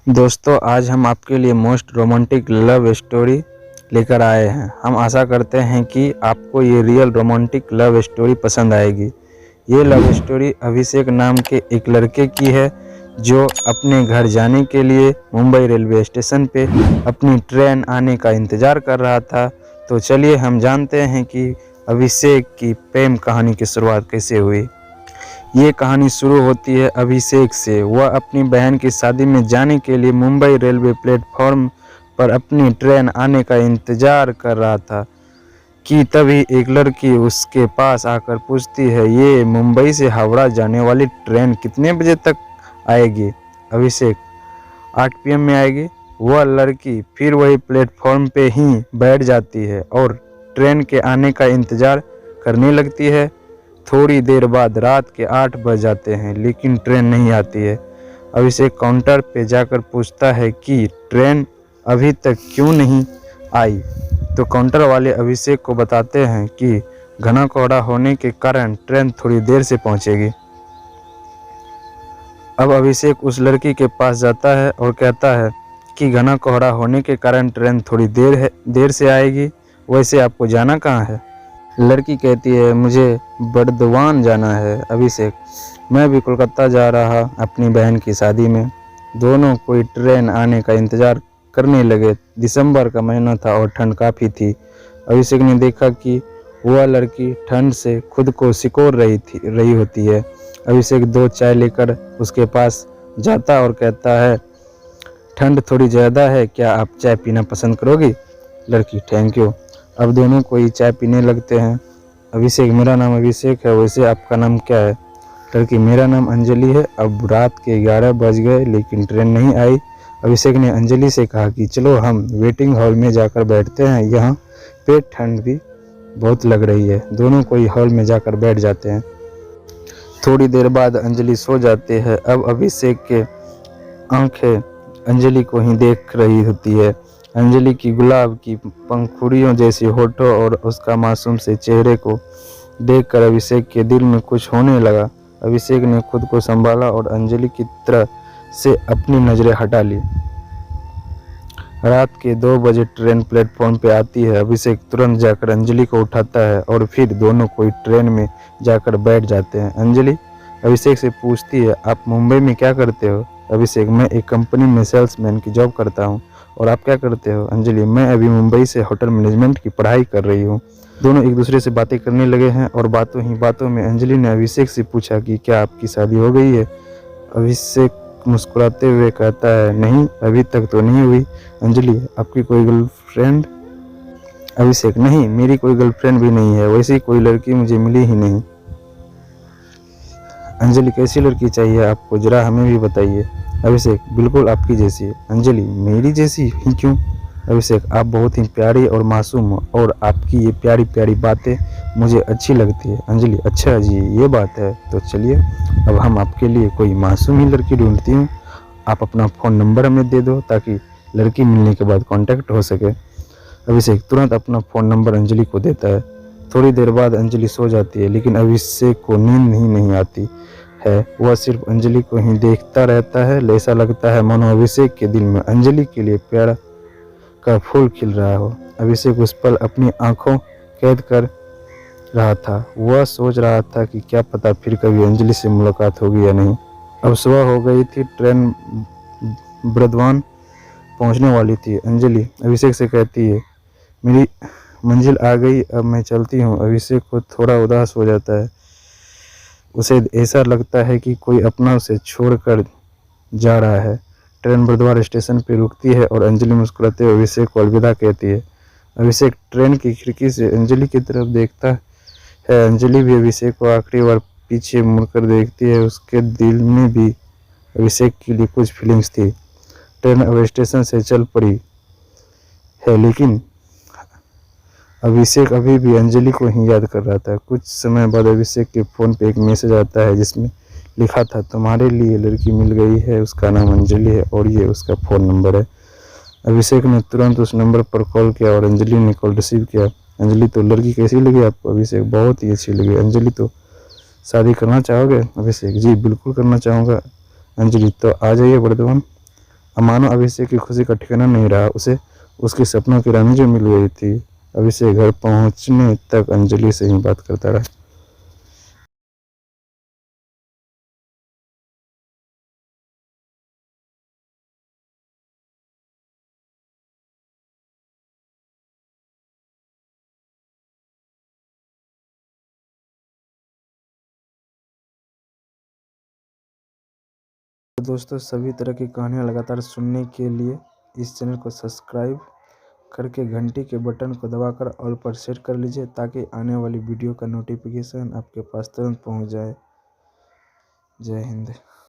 दोस्तों, आज हम आपके लिए मोस्ट रोमांटिक लव स्टोरी लेकर आए हैं। हम आशा करते हैं कि आपको ये रियल रोमांटिक लव स्टोरी पसंद आएगी। ये लव स्टोरी अभिषेक नाम के एक लड़के की है जो अपने घर जाने के लिए मुंबई रेलवे स्टेशन पे अपनी ट्रेन आने का इंतज़ार कर रहा था। तो चलिए हम जानते हैं कि अभिषेक की प्रेम कहानी की शुरुआत कैसे हुई। ये कहानी शुरू होती है अभिषेक से। वह अपनी बहन की शादी में जाने के लिए मुंबई रेलवे प्लेटफॉर्म पर अपनी ट्रेन आने का इंतज़ार कर रहा था कि तभी एक लड़की उसके पास आकर पूछती है, ये मुंबई से हावड़ा जाने वाली ट्रेन कितने बजे तक आएगी? अभिषेक 8 PM में आएगी। वह लड़की फिर वही प्लेटफॉर्म पे ही बैठ जाती है और ट्रेन के आने का इंतज़ार करने लगती है। थोड़ी देर बाद रात के 8 बज जाते हैं लेकिन ट्रेन नहीं आती है। अभिषेक काउंटर पे जाकर पूछता है कि ट्रेन अभी तक क्यों नहीं आई, तो काउंटर वाले अभिषेक को बताते हैं कि घना कोहरा होने के कारण ट्रेन थोड़ी देर से पहुंचेगी। अब अभिषेक उस लड़की के पास जाता है और कहता है कि घना कोहरा होने के कारण ट्रेन थोड़ी देर से आएगी। वैसे आपको जाना कहाँ है? लड़की कहती है, मुझे बर्दवान जाना है। अभिषेक, मैं भी कोलकाता जा रहा अपनी बहन की शादी में। दोनों कोई ट्रेन आने का इंतज़ार करने लगे। दिसंबर का महीना था और ठंड काफ़ी थी। अभिषेक ने देखा कि वह लड़की ठंड से खुद को सिकोड़ रही होती है। अभिषेक 2 चाय लेकर उसके पास जाता और कहता है, ठंड थोड़ी ज़्यादा है, क्या आप चाय पीना पसंद करोगी? लड़की, थैंक यू। अब दोनों कोई चाय पीने लगते हैं। अभिषेक, मेरा नाम अभिषेक है, वैसे आपका नाम क्या है? लड़की, मेरा नाम अंजलि है। अब रात के 11 बज गए लेकिन ट्रेन नहीं आई। अभिषेक ने अंजलि से कहा कि चलो हम वेटिंग हॉल में जाकर बैठते हैं, यहाँ पे ठंड भी बहुत लग रही है। दोनों कोई हॉल में जाकर बैठ जाते हैं। थोड़ी देर बाद अंजलि सो जाते हैं। अब अभिषेक के आंखें अंजलि को ही देख रही होती है। अंजलि की गुलाब की पंखुड़ियों जैसी होठों और उसका मासूम से चेहरे को देखकर अभिषेक के दिल में कुछ होने लगा। अभिषेक ने खुद को संभाला और अंजलि की तरफ से अपनी नज़रें हटा ली। रात के 2 बजे ट्रेन प्लेटफॉर्म पे आती है। अभिषेक तुरंत जाकर अंजलि को उठाता है और फिर दोनों कोई ट्रेन में जाकर बैठ जाते हैं। अंजलि अभिषेक से पूछती है, आप मुंबई में क्या करते हो? अभिषेक, मैं एक कंपनी में सेल्समैन की जॉब करता हूँ। और आप क्या करते हो? अंजलि, मैं अभी मुंबई से होटल मैनेजमेंट की पढ़ाई कर रही हूँ। दोनों एक दूसरे से बातें करने लगे हैं और बातों ही बातों में अंजलि ने अभिषेक से पूछा कि क्या आपकी शादी हो गई है? अभिषेक मुस्कुराते हुए कहता है, नहीं, अभी तक तो नहीं हुई। अंजलि, आपकी कोई गर्लफ्रेंड? अभिषेक, नहीं, मेरी कोई गर्लफ्रेंड भी नहीं है, वैसी कोई लड़की मुझे मिली ही नहीं। अंजलि, कैसी लड़की चाहिए आपको, जरा हमें भी बताइए। अभिषेक, बिल्कुल आपकी जैसी। अंजलि, मेरी जैसी ही क्यों? अभिषेक, आप बहुत ही प्यारी और मासूम हो और आपकी ये प्यारी प्यारी बातें मुझे अच्छी लगती है। अंजलि, अच्छा जी, ये बात है, तो चलिए अब हम आपके लिए कोई मासूम ही लड़की ढूंढती हूँ। आप अपना फ़ोन नंबर हमें दे दो ताकि लड़की मिलने के बाद कांटेक्ट हो सके। अभिषेक तुरंत अपना फ़ोन नंबर अंजलि को देता है। थोड़ी देर बाद अंजलि सो जाती है लेकिन अभिषेक को नींद ही नहीं आती है। वह सिर्फ अंजलि को ही देखता रहता है। ऐसा लगता है मानो अभिषेक के दिल में अंजलि के लिए प्यार का फूल खिल रहा हो। अभिषेक उस पल अपनी आंखों कैद कर रहा था। वह सोच रहा था कि क्या पता फिर कभी अंजलि से मुलाकात होगी या नहीं। अब सुबह हो गई थी। ट्रेन बर्दवान पहुंचने वाली थी। अंजलि अभिषेक से कहती है, मेरी मंजिल आ गई, अब मैं चलती हूँ। अभिषेक को थोड़ा उदास हो जाता है। उसे ऐसा लगता है कि कोई अपना उसे छोड़कर जा रहा है। ट्रेन बर्दवान स्टेशन पर रुकती है और अंजलि मुस्कुराते हुए अभिषेक को अलविदा कहती है। अभिषेक ट्रेन की खिड़की से अंजलि की तरफ देखता है। अंजलि भी अभिषेक को आखिरी बार पीछे मुड़कर देखती है। उसके दिल में भी अभिषेक के लिए कुछ फीलिंग्स थी। ट्रेन अब स्टेशन से चल पड़ी है लेकिन अभिषेक अभी भी अंजलि को ही याद कर रहा था। कुछ समय बाद अभिषेक के फ़ोन पे एक मैसेज आता है जिसमें लिखा था, तुम्हारे लिए लड़की मिल गई है, उसका नाम अंजलि है और ये उसका फ़ोन नंबर है। अभिषेक ने तुरंत उस नंबर पर कॉल किया और अंजलि ने कॉल रिसीव किया। अंजलि, तो लड़की कैसी लगी आपको? अभिषेक, बहुत ही अच्छी लगी। अंजलि, तो शादी करना चाहोगे? अभिषेक, जी बिल्कुल करना चाहूँगा। अंजलि, तो आ जाइए बर्दवान। मानो अभिषेक की खुशी का ठिकाना नहीं रहा। उसे उसके सपनों की रानी जो मिल गई थी। अभिषेक घर पहुंचने तक अंजलि से ही बात करता रहा। तो दोस्तों, सभी तरह की कहानियाँ लगातार सुनने के लिए इस चैनल को सब्सक्राइब करके घंटी के बटन को दबाकर ऑल पर सेट कर लीजिए, ताकि आने वाली वीडियो का नोटिफिकेशन आपके पास तुरंत पहुंच जाए। जय हिंद।